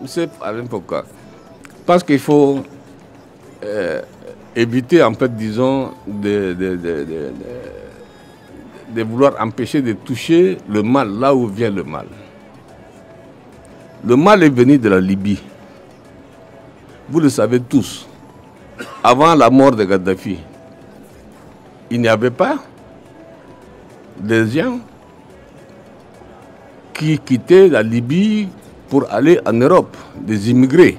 Monsieur Alain Foka, je pense qu'il faut éviter, en fait, disons, de vouloir empêcher de toucher le mal là où vient le mal. Le mal est venu de la Libye. Vous le savez tous. Avant la mort de Kadhafi, il n'y avait pas des gens qui quittaient la Libye pour aller en Europe, des immigrés.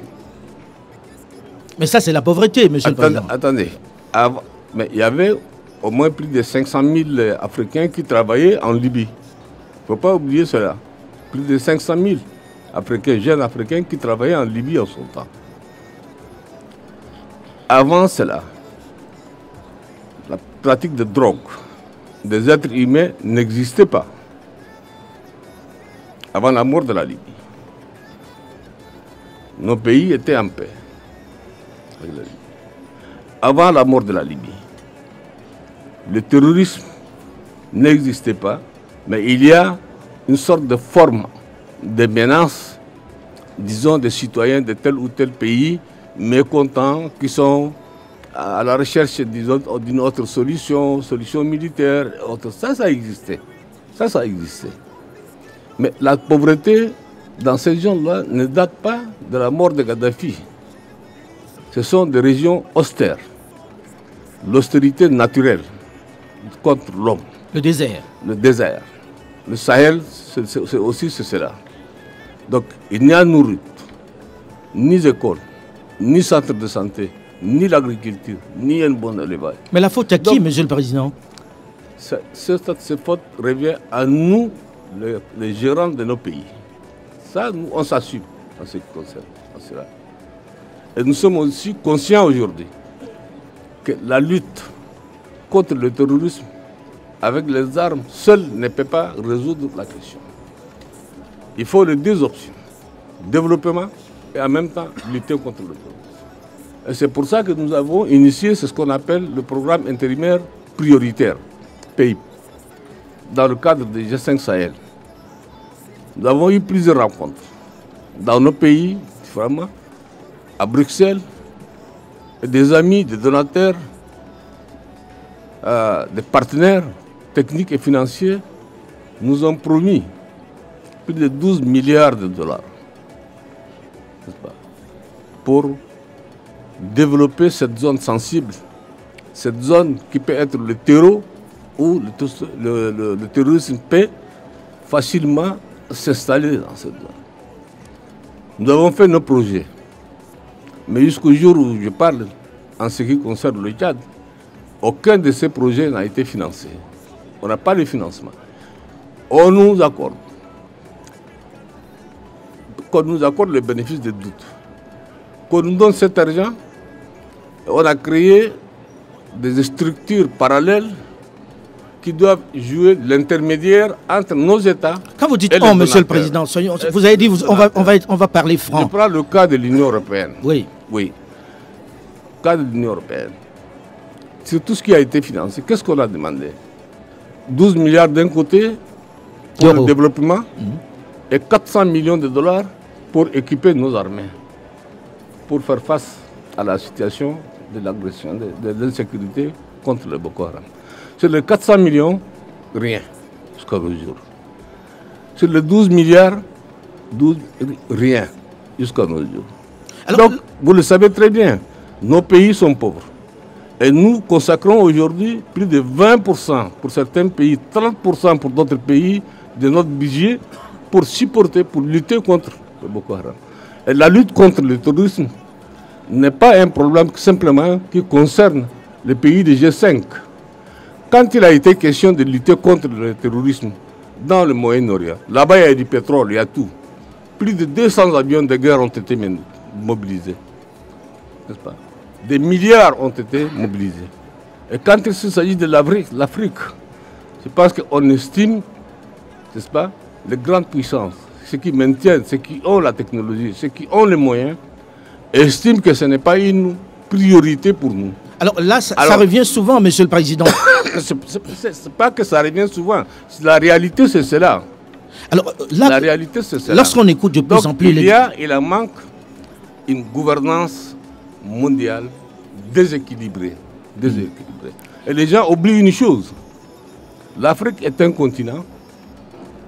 Mais ça, c'est la pauvreté, monsieur le Président. Attendez. Mais il y avait au moins plus de 500 000 Africains qui travaillaient en Libye. Il ne faut pas oublier cela. Plus de 500 000 Africains, jeunes Africains qui travaillaient en Libye en son temps. Avant cela, la pratique de drogue des êtres humains n'existait pas. Avant la mort de la Libye. Nos pays étaient en paix. Avant la mort de la Libye, le terrorisme n'existait pas, mais il y a une sorte de forme de menace, disons, des citoyens de tel ou tel pays mécontents qui sont à la recherche, disons, d'une autre solution militaire, autre. Ça existait. Ça existait. Mais la pauvreté dans ces zones-là ne date pas de la mort de Kadhafi. Ce sont des régions austères. L'austérité naturelle contre l'homme. Le désert. Le désert. Le Sahel, c'est aussi cela. Donc, il n'y a ni route, ni école, ni centre de santé, ni l'agriculture, ni un bon élevage. Mais la faute à qui, monsieur le Président? Cette faute revient à nous, les gérants de nos pays. Ça, nous, on s'assume en ce qui concerne cela. Et nous sommes aussi conscients aujourd'hui que la lutte contre le terrorisme avec les armes seule ne peut pas résoudre la question. Il faut les deux options. Développement et en même temps lutter contre le terrorisme. Et c'est pour ça que nous avons initié ce qu'on appelle le programme intérimaire prioritaire, PIP, dans le cadre du G5 Sahel. Nous avons eu plusieurs rencontres dans nos pays, différemment, à Bruxelles, et des amis, des donateurs, des partenaires techniques et financiers nous ont promis plus de 12 milliards de dollars, n'est-ce pas, pour développer cette zone sensible, cette zone qui peut être le terreau où le terrorisme peut facilement s'installer dans cette zone. Nous avons fait nos projets. Mais jusqu'au jour où je parle, en ce qui concerne le Tchad, aucun de ces projets n'a été financé. On n'a pas de financement. On nous accorde. Qu'on nous accorde le bénéfice des doutes. Qu'on nous donne cet argent, on a créé des structures parallèles qui doivent jouer l'intermédiaire entre nos États. Quand vous dites « on », monsieur le Président, vous avez dit on va parler franc. Je prends le cas de l'Union européenne. Oui. Oui. Le cas de l'Union européenne. Sur tout ce qui a été financé, qu'est-ce qu'on a demandé? 12 milliards d'un côté pour le développement et 400 millions de dollars pour équiper nos armées, pour faire face à la situation de l'agression, de l'insécurité contre le Boko Haram. Sur les 400 millions, rien, jusqu'à aujourd'hui. Sur les 12 milliards, rien, jusqu'à aujourd'hui. Donc, vous le savez très bien, nos pays sont pauvres. Et nous consacrons aujourd'hui plus de 20% pour certains pays, 30% pour d'autres pays de notre budget pour supporter, pour lutter contre le Boko Haram. Et la lutte contre le terrorisme n'est pas un problème simplement qui concerne les pays du G5. Quand il a été question de lutter contre le terrorisme dans le Moyen-Orient, là-bas il y a du pétrole, il y a tout. Plus de 200 avions de guerre ont été mobilisés. N'est-ce pas? Des milliards ont été mobilisés. Et quand il s'agit de l'Afrique, c'est parce qu'on estime, n'est-ce pas, les grandes puissances, ceux qui maintiennent, ceux qui ont la technologie, ceux qui ont les moyens, estiment que ce n'est pas une priorité pour nous. Alors là, ça revient souvent, monsieur le Président. C'est pas que ça revient souvent. La réalité, c'est cela. Alors, là, la réalité, c'est ça. Lorsqu'on écoute de plus en plus... Il en manque une gouvernance mondiale déséquilibrée. Et les gens oublient une chose. L'Afrique est un continent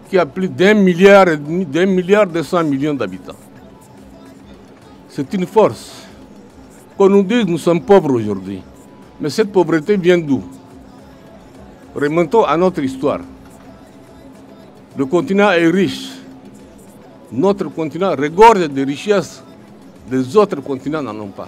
qui a plus d'1,5 milliard, d'1,2 milliard d'habitants. C'est une force. Qu'on nous dise que nous sommes pauvres aujourd'hui. Mais cette pauvreté vient d'où? Remontons à notre histoire. Le continent est riche. Notre continent regorge de richesses. Les autres continents n'en ont pas.